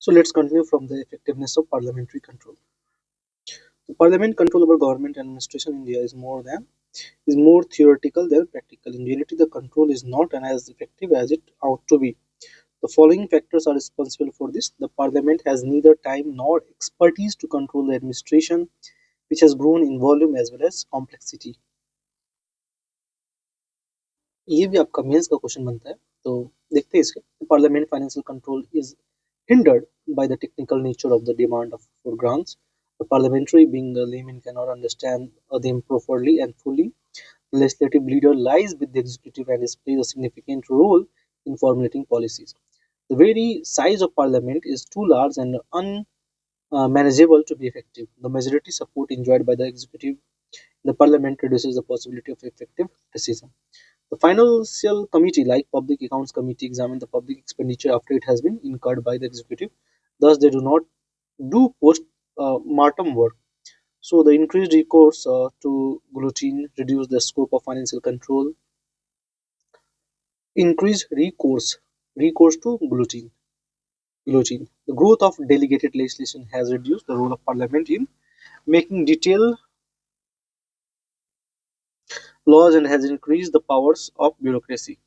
So let's continue from the effectiveness of parliamentary control. The parliament control over government and administration in India is more theoretical than practical. In reality, the control is not as effective as it ought to be. The following factors are responsible for this. The parliament has neither time nor expertise to control the administration, which has grown in volume as well as complexity. ये भी आपका mains का question बनता है, तो देखते हैं इसके। Parliament financial control is hindered by the technical nature of the demand of for grants. The parliamentary, being a layman, cannot understand them properly and fully. The legislative leader lies with the executive and plays a significant role in formulating policies. The very size of parliament is too large and unmanageable to be effective. The majority support enjoyed by the executive in the parliament reduces the possibility of effective decision. The financial committee, like public accounts committee, examine the public expenditure after it has been incurred by the executive. Thus, they do not do post mortem work. So, the increased recourse to guillotine reduce the scope of financial control. Increased recourse to guillotine. The growth of delegated legislation has reduced the role of parliament in making detailed laws and has increased the powers of bureaucracy.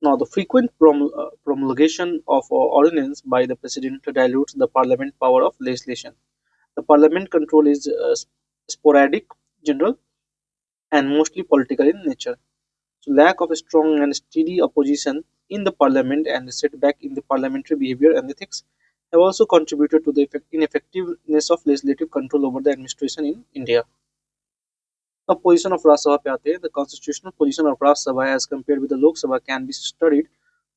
Now, the frequent promulgation of ordinance by the president dilutes the parliament power of legislation. The parliament control is sporadic, general, and mostly political in nature. So, lack of a strong and steady opposition in the parliament and the setback in the parliamentary behavior and ethics have also contributed to the ineffectiveness of legislative control over the administration in India. The position of Rajya Sabha पे आते हैं. The constitutional position of Rajya Sabha as compared with the Lok Sabha can be studied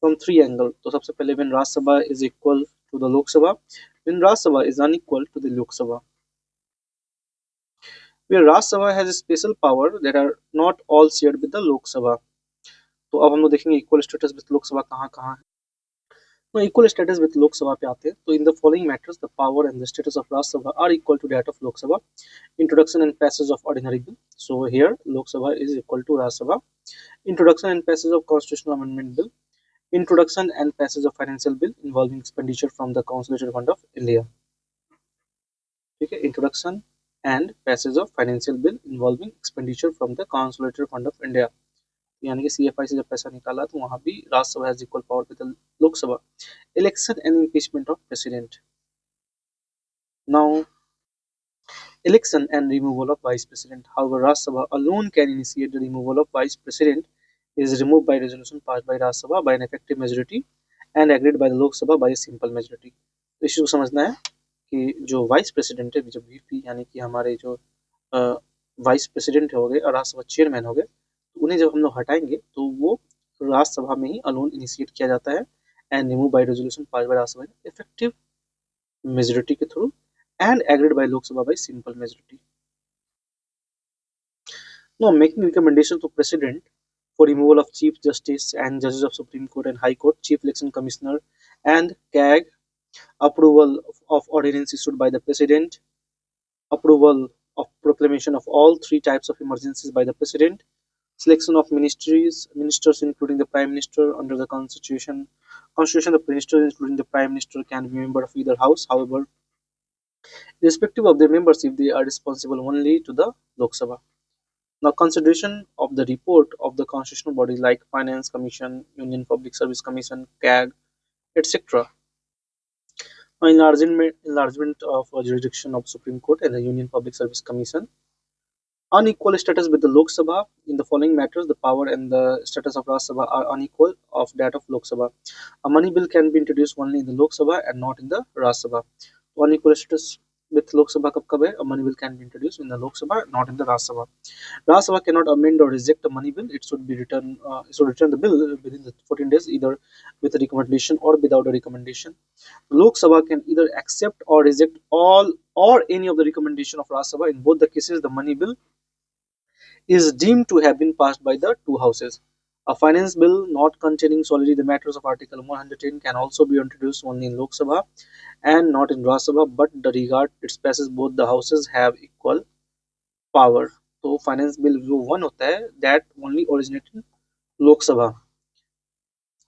from three angles. तो सबसे पहले when Rajya Sabha is equal to the Lok Sabha, when Rajya Sabha is unequal to the Lok Sabha, where Rajya Sabha has a special power that are not all shared with the Lok Sabha. तो अब हम लोग देखेंगे equal status with लोक सभा कहाँ कहाँ है. तो इक्वल स्टेटस विद लोक सभा पे आते हैं. तो in the following matters the power and the status of Rajya Sabha are equal to that of Lok Sabha. Introduction and passage of ordinary bill. So here Lok Sabha is equal to Rajya Sabha. Introduction and passage of constitutional amendment bill. Introduction and passage of financial bill involving expenditure from the Consolidation Fund of India. ठीक है. Introduction and passage of financial bill involving expenditure from the Consolidated Fund of India. यानी कि CFI से जब पैसा निकाला तो वहां भी Rajya Sabha has equal power with Lok Sabha. Election and impeachment of president. Now, election and removal of vice president. However, Rajya Sabha alone can initiate the removal of vice president. Is removed by resolution passed by Rajya Sabha by an effective majority and agreed by the Lok Sabha by a simple majority. तो issue समझना है कि जो vice president है, जो VP यानी कि हमारे जो वाइस प्रेसिडेंट हो गए और राज्यसभा चेयरमैन हो गए, तो उन्हें जब हम लोग हटाएंगे तो वो राज्यसभा में ही अलोन इनिशिएट किया जाता है and remove by resolution pass by Rajya Sabha effective majority के through and agreed by Lok Sabha by simple majority. Now, making recommendation to President for removal of Chief Justice and judges of Supreme Court and High Court, Chief Election Commissioner, and CAG, approval of ordinance issued by the President, approval of proclamation of all three types of emergencies by the President, selection of ministers including the Prime Minister under the Constitution the ministers including the Prime Minister can be member of either house. However, irrespective of their membership, they are responsible only to the Lok Sabha. Now, consideration of the report of the constitutional bodies like Finance Commission, Union Public Service Commission, CAG, etc. Now, enlargement of jurisdiction of Supreme Court and the Union Public Service Commission. Unequal status with the Lok Sabha. In the following matters, the power and the status of Rajya Sabha are unequal of that of Lok Sabha. A money bill can be introduced only in the Lok Sabha and not in the Rajya Sabha. Unequal status with Lok Sabha कब है? A money bill can be introduced in the Lok Sabha, not in the Rajya Sabha. Rajya Sabha cannot amend or reject a money bill. It should be return. It should return the bill within the 14 days, either with a recommendation or without a recommendation. Lok Sabha can either accept or reject all or any of the recommendation of Rajya Sabha. In both the cases, the money bill is deemed to have been passed by the two houses. A finance bill not containing solely the matters of Article 110 can also be introduced only in Lok Sabha and not in Rajya Sabha, but the regard its passes both the houses have equal power. तो finance bill जो one होता है that only originate in Lok Sabha.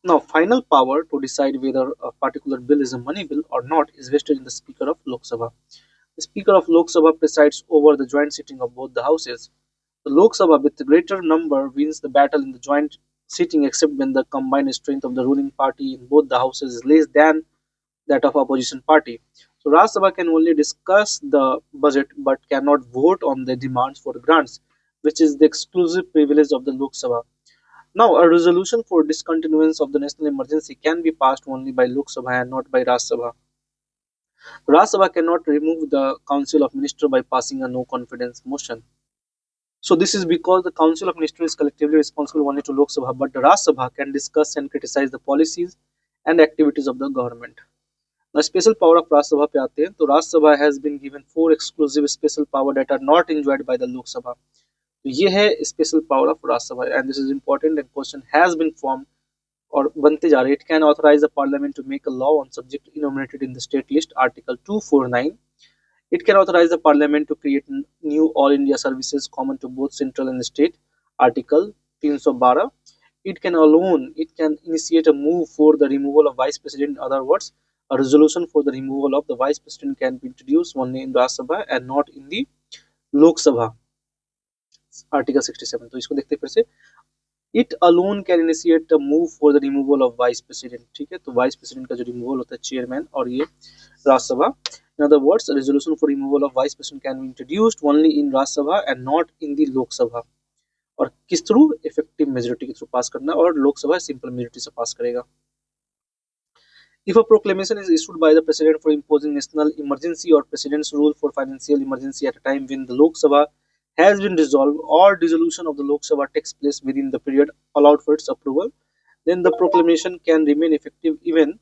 Now, final power to decide whether a particular bill is a money bill or not is vested in the Speaker of Lok Sabha. The Speaker of Lok Sabha presides over the joint sitting of both the houses. The Lok Sabha with the greater number wins the battle in the joint sitting except when the combined strength of the ruling party in both the houses is less than that of opposition party. So Rajya Sabha can only discuss the budget but cannot vote on the demands for grants, which is the exclusive privilege of the Lok Sabha. Now, a resolution for discontinuance of the national emergency can be passed only by Lok Sabha and not by Rajya Sabha. Rajya Sabha cannot remove the Council of Ministers by passing a no confidence motion. So this is because the Council of Ministers is collectively responsible only to Lok Sabha, but the Rajya Sabha can discuss and criticize the policies and activities of the government. Now, special power of Rajya Sabha पे आते हैं तो Rajya Sabha has been given four exclusive special power that are not enjoyed by the Lok Sabha. तो ये है special power of Rajya Sabha and this is important and question has been formed और बनते जा रहे. It can authorize the parliament to make a law on subject enumerated in the state list, Article 249. It can authorize the parliament to create new all India services common to both central and state, Article 312. It can initiate a move for the removal of vice president. In other words, a resolution for the removal of the vice president can be introduced only in Rajya Sabha and not in the Lok Sabha, Article 67. तो इसको देखते हैं फिर से. It alone can initiate a move for the removal of vice president. ठीक है, तो vice president का जो removal होता है chairman और ये Rajya Sabha. In other words, a resolution for removal of vice president can be introduced only in Rajya Sabha and not in the Lok Sabha. और किस थ्रू? इफेक्टिव मेजोरिटी के through pass करना और लोक सभा simple majority से पास करेगा. If a proclamation is issued by the president for imposing national emergency or president's rule for financial emergency at a time when the Lok Sabha has been dissolved or dissolution of the Lok Sabha takes place within the period allowed for its approval, then the proclamation can remain effective even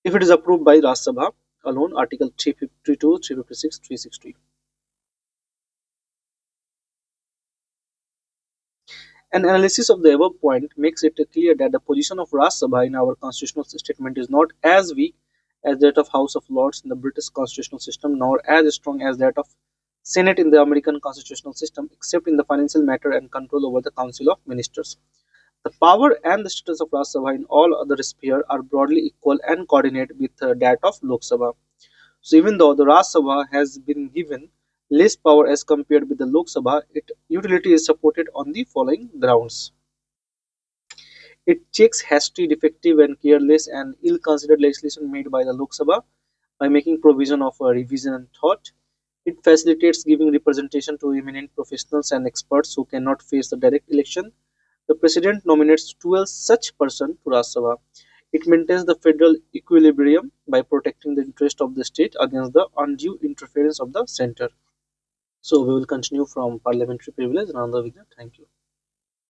if it is approved by Rajya Sabha alone, Article 352, 356, 360. An analysis of the above point makes it clear that the position of Rajya Sabha in our constitutional statement is not as weak as that of House of Lords in the British constitutional system, nor as strong as that of Senate in the American constitutional system, except in the financial matter and control over the Council of Ministers. The power and the status of Rajya Sabha in all other spheres are broadly equal and coordinate with that of Lok Sabha. So even though the Rajya Sabha has been given less power as compared with the Lok Sabha, its utility is supported on the following grounds. It checks hasty, defective, and careless and ill-considered legislation made by the Lok Sabha by making provision of a revision and thought. It facilitates giving representation to eminent professionals and experts who cannot face the direct election. The President nominates 12 such persons to Rajya Sabha. It maintains the federal equilibrium by protecting the interest of the state against the undue interference of the center. So we will continue from parliamentary privilege another video. Thank you.